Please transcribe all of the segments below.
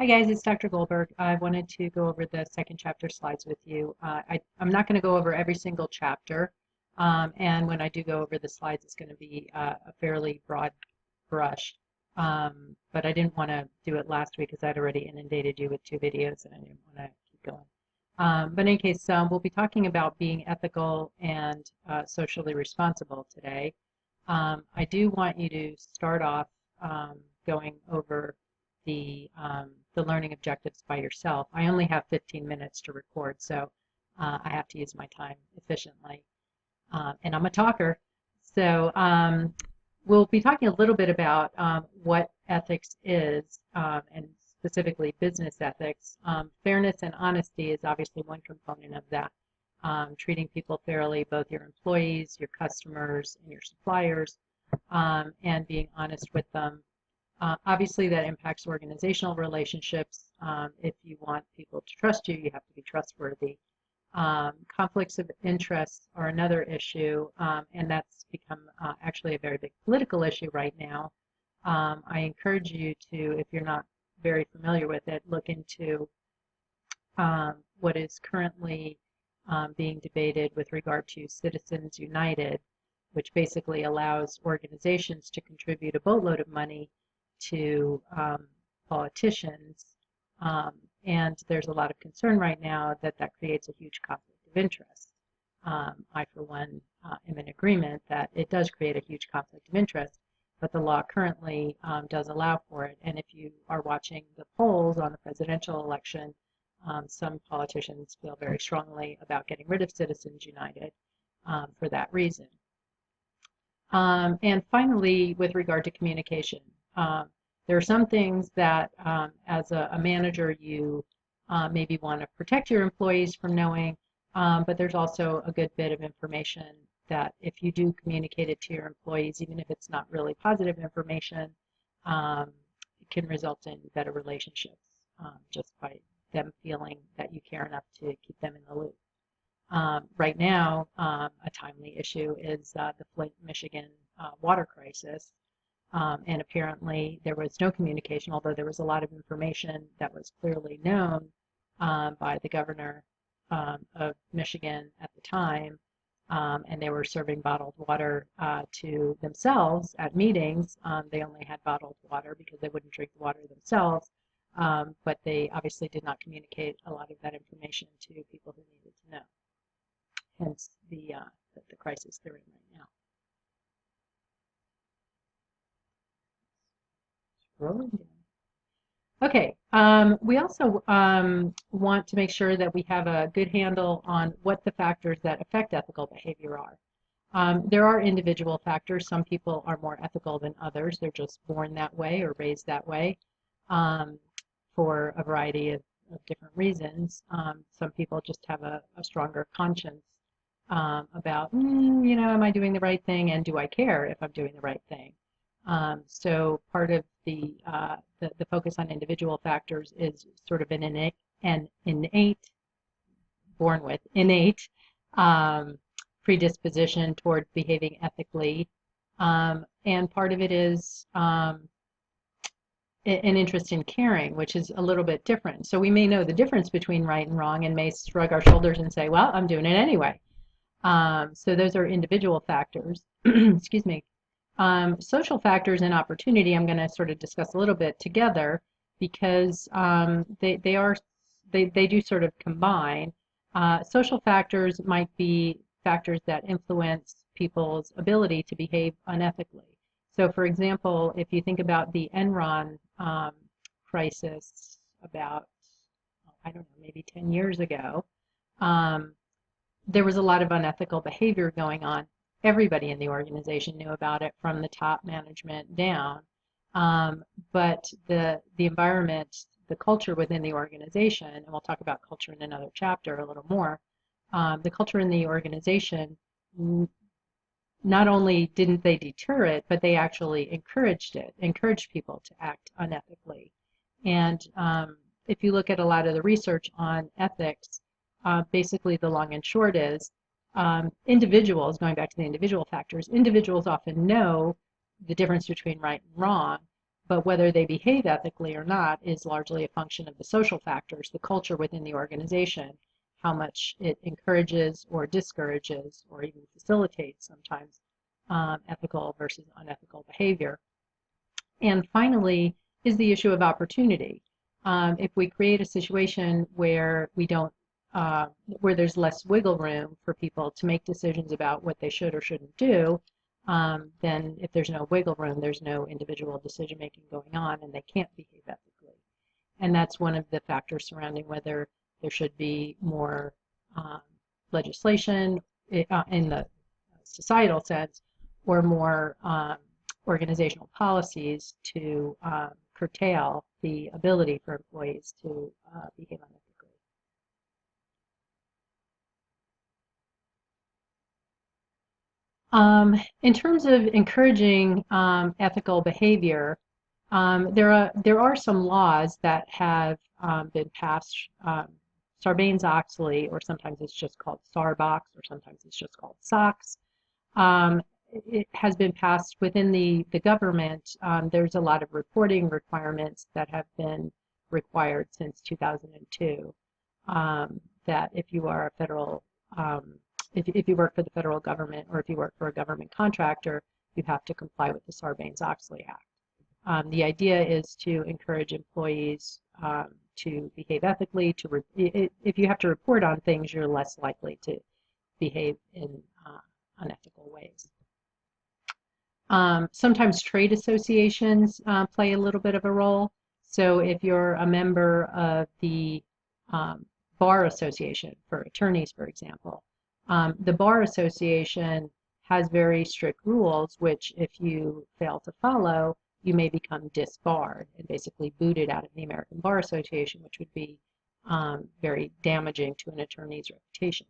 Hi guys, it's Dr. Goldberg. I wanted to go over the second chapter slides with you. I'm not going to go over every single chapter, and when I do go over the slides, it's going to be a fairly broad brush. But I didn't want to do it last week because I'd already inundated you with two videos, and I didn't want to keep going. But in any case, we'll be talking about being ethical and socially responsible today. I do want you to start off going over the learning objectives by yourself. I only have 15 minutes to record, so I have to use my time efficiently. And I'm a talker. So we'll be talking a little bit about what ethics is, and specifically business ethics. Fairness and honesty is obviously one component of that. Treating people fairly, both your employees, your customers, and your suppliers, and being honest with them. Obviously, that impacts organizational relationships. If you want people to trust you, you have to be trustworthy. Conflicts of interest are another issue, and that's become actually a very big political issue right now. I encourage you to, if you're not very familiar with it, look into what is currently being debated with regard to Citizens United, which basically allows organizations to contribute a boatload of money to politicians, and there's a lot of concern right now that that creates a huge conflict of interest. I, for one, am in agreement that it does create a huge conflict of interest, but the law currently does allow for it. And if you are watching the polls on the presidential election, some politicians feel very strongly about getting rid of Citizens United for that reason. And finally, with regard to communication, there are some things that as a manager you maybe want to protect your employees from knowing, but there's also a good bit of information that if you do communicate it to your employees, even if it's not really positive information, it can result in better relationships just by them feeling that you care enough to keep them in the loop. Right now, a timely issue is the Flint, Michigan water crisis. And apparently there was no communication, although there was a lot of information that was clearly known by the governor of Michigan at the time, and they were serving bottled water to themselves at meetings. They only had bottled water because they wouldn't drink the water themselves, but they obviously did not communicate a lot of that information to people who needed to know. Hence the crisis they're in right now. Rolling down. Okay, we also want to make sure that we have a good handle on what the factors that affect ethical behavior are. There are individual factors. Some people are more ethical than others. They're just born that way or raised that way for a variety of different reasons. Some people just have a stronger conscience about, am I doing the right thing, and do I care if I'm doing the right thing? So part of the focus on individual factors is sort of an innate, born with, innate predisposition toward behaving ethically, and part of it is an interest in caring, which is a little bit different. So we may know the difference between right and wrong and may shrug our shoulders and say, well, I'm doing it anyway. So those are individual factors. Excuse me. Social factors and opportunity I'm going to sort of discuss a little bit together because they do sort of combine. Social factors might be factors that influence people's ability to behave unethically. So for example, if you think about the Enron crisis about, I don't know, maybe 10 years ago, there was a lot of unethical behavior going on. Everybody in the organization knew about it from the top management down. But the environment, the culture within the organization, and we'll talk about culture in another chapter a little more, the culture in the organization, not only didn't they deter it, but they actually encouraged people to act unethically. And if you look at a lot of the research on ethics, basically the long and short is individuals, going back to the individual factors, individuals often know the difference between right and wrong, But whether they behave ethically or not is largely a function of the social factors, the culture within the organization, how much it encourages or discourages or even facilitates sometimes ethical versus unethical behavior. And finally is the issue of opportunity. If we create a situation where we don't, where there's less wiggle room for people to make decisions about what they should or shouldn't do, then if there's no wiggle room, there's no individual decision making going on, and they can't behave ethically. And that's one of the factors surrounding whether there should be more legislation in the societal sense, or more organizational policies to curtail the ability for employees to behave unethically. In terms of encouraging ethical behavior, there are some laws that have been passed. Sarbanes-Oxley, or sometimes it's just called SARBOX, or sometimes it's just called SOX. It has been passed within the government. There's a lot of reporting requirements that have been required since 2002. That if you are a federal, if you work for the federal government, or if you work for a government contractor, you have to comply with the Sarbanes-Oxley Act. The idea is to encourage employees to behave ethically. If you have to report on things, you're less likely to behave in unethical ways. Sometimes trade associations play a little bit of a role. So if you're a member of the bar association for attorneys, for example, the bar association has very strict rules, which if you fail to follow, you may become disbarred and basically booted out of the American Bar Association, which would be very damaging to an attorney's reputation.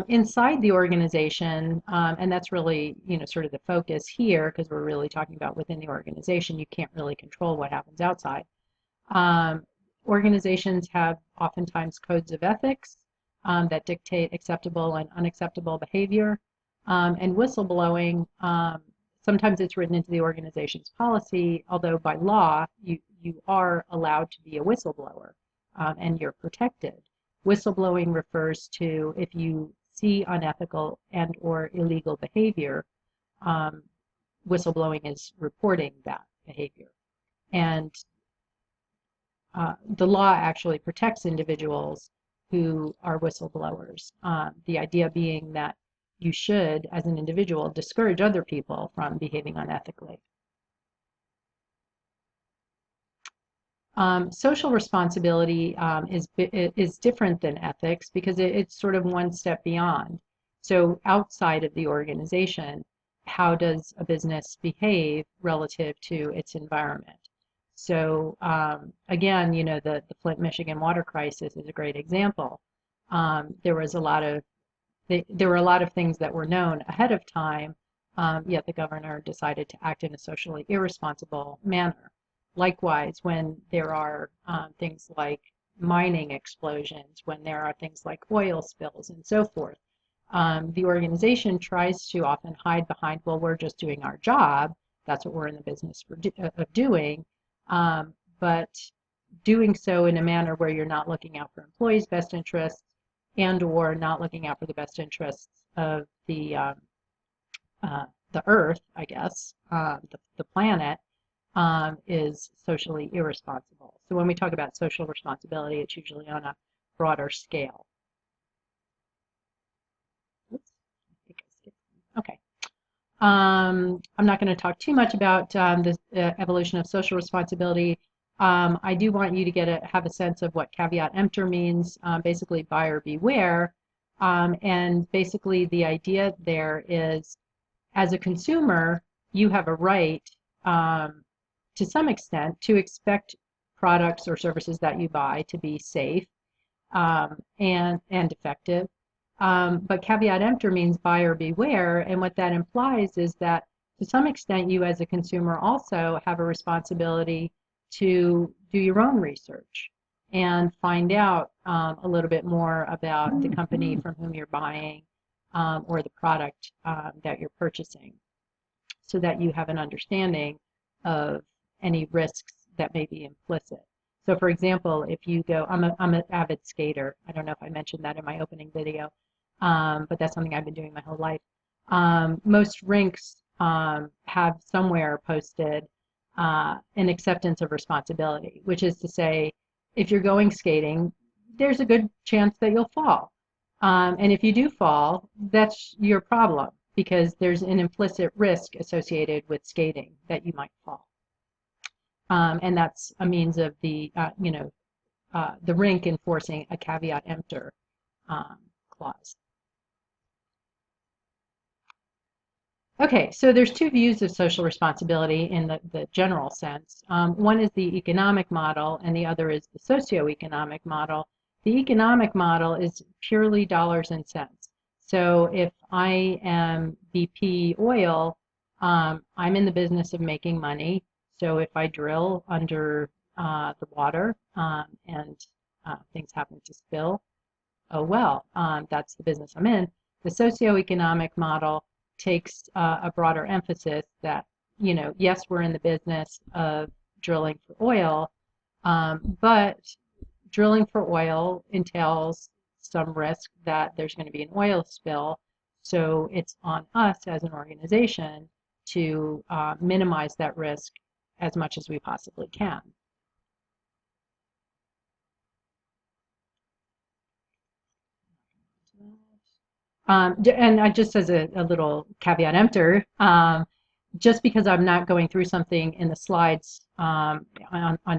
Inside the organization, and that's really, sort of the focus here, because we're really talking about within the organization, you can't really control what happens outside. Organizations have oftentimes codes of ethics that dictate acceptable and unacceptable behavior, and whistleblowing. Sometimes it's written into the organization's policy, although by law you are allowed to be a whistleblower, and you're protected. Whistleblowing refers to if you see unethical and or illegal behavior, whistleblowing is reporting that behavior. And the law actually protects individuals who are whistleblowers. The idea being that you should, as an individual, discourage other people from behaving unethically. Social responsibility is different than ethics because it's sort of one step beyond. So outside of the organization, how does a business behave relative to its environment? So again, the Flint, Michigan water crisis is a great example. There were a lot of things that were known ahead of time, yet the governor decided to act in a socially irresponsible manner. Likewise, when there are things like mining explosions, when there are things like oil spills and so forth, the organization tries to often hide behind, well, we're just doing our job. That's what we're in the business of doing. But doing so in a manner where you're not looking out for employees' best interests and or not looking out for the best interests of the earth, I guess, the planet, is socially irresponsible. So when we talk about social responsibility, it's usually on a broader scale. Oops, I think I skipped one. Okay. I'm not going to talk too much about the evolution of social responsibility. I do want you to have a sense of what caveat emptor means, basically buyer beware. And basically the idea there is, as a consumer, you have a right to some extent to expect products or services that you buy to be safe and effective. But caveat emptor means buyer beware, and what that implies is that to some extent you as a consumer also have a responsibility to do your own research and find out a little bit more about the company from whom you're buying or the product that you're purchasing, so that you have an understanding of any risks that may be implicit. So for example, if you go, I'm an avid skater. I don't know if I mentioned that in my opening video, but that's something I've been doing my whole life. Most rinks have somewhere posted an acceptance of responsibility, which is to say, if you're going skating, there's a good chance that you'll fall. And if you do fall, that's your problem because there's an implicit risk associated with skating that you might fall. And that's a means of the rink enforcing a caveat emptor clause. Okay, so there's two views of social responsibility in the general sense. One is the economic model, and the other is the socioeconomic model. The economic model is purely dollars and cents. So if I am BP Oil, I'm in the business of making money. So if I drill under the water and things happen to spill, oh well, that's the business I'm in. The socioeconomic model takes a broader emphasis that, yes, we're in the business of drilling for oil, but drilling for oil entails some risk that there's going to be an oil spill. So it's on us as an organization to minimize that risk as much as we possibly can. And just as a little caveat emptor, just because I'm not going through something in the slides on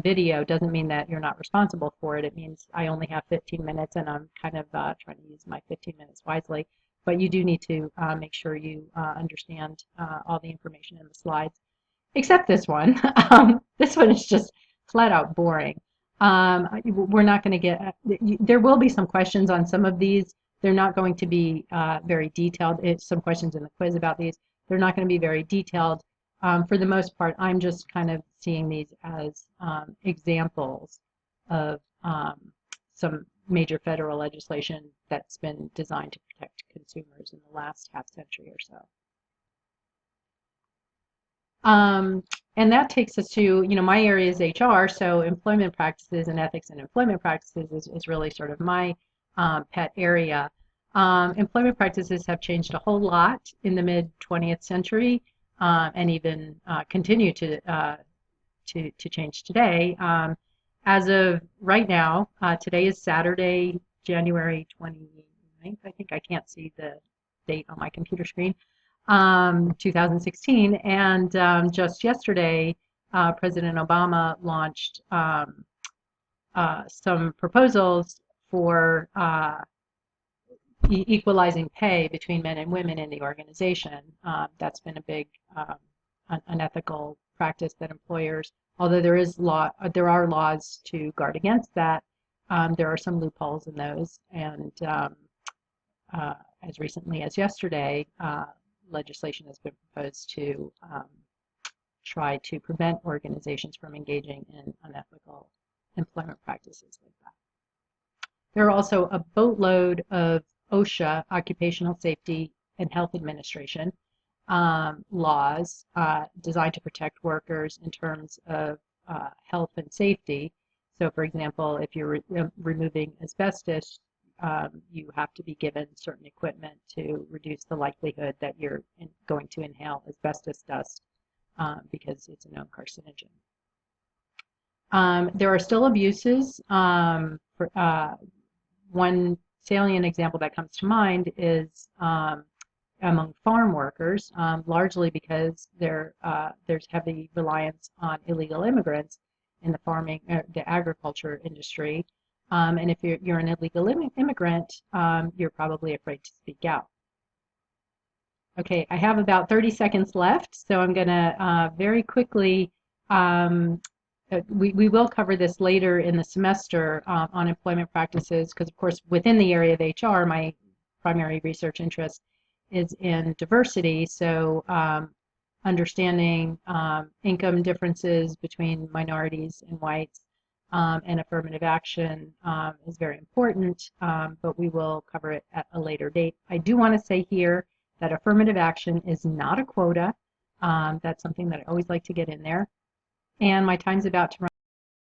video doesn't mean that you're not responsible for it. It means I only have 15 minutes and I'm kind of trying to use my 15 minutes wisely. But you do need to make sure you understand all the information in the slides, except this one. This one is just flat out boring. We're not going to get, there will be some questions on some of these. They're not going to be very detailed. It's some questions in the quiz about these. They're not going to be very detailed. For the most part, I'm just kind of seeing these as examples of some major federal legislation that's been designed to protect consumers in the last half century or so. And that takes us to, my area is HR, so employment practices and ethics in employment practices is really sort of my pet area. Employment practices have changed a whole lot in the mid-20th century and even continue to change today. As of right now, today is Saturday, January 29th, I think. I can't see the date on my computer screen. 2016, and just yesterday, President Obama launched some proposals for equalizing pay between men and women in the organization. That's been a big unethical practice that employers, although there are laws to guard against that, there are some loopholes in those, and as recently as yesterday, legislation has been proposed to try to prevent organizations from engaging in unethical employment practices like that. There are also a boatload of OSHA, Occupational Safety and Health Administration, laws designed to protect workers in terms of health and safety. So for example, if you're removing asbestos, you have to be given certain equipment to reduce the likelihood that you're going to inhale asbestos dust because it's a known carcinogen. There are still abuses. One salient example that comes to mind is among farm workers, largely because there's heavy reliance on illegal immigrants in the farming, the agriculture industry. And if you're an illegal immigrant, you're probably afraid to speak out. Okay, I have about 30 seconds left, so I'm going to very quickly, we will cover this later in the semester on employment practices, because of course within the area of HR, my primary research interest is in diversity, so understanding income differences between minorities and whites and affirmative action is very important, but we will cover it at a later date. I do want to say here that affirmative action is not a quota. Mm-hmm. That's something that I always like to get in there. And my time's about to run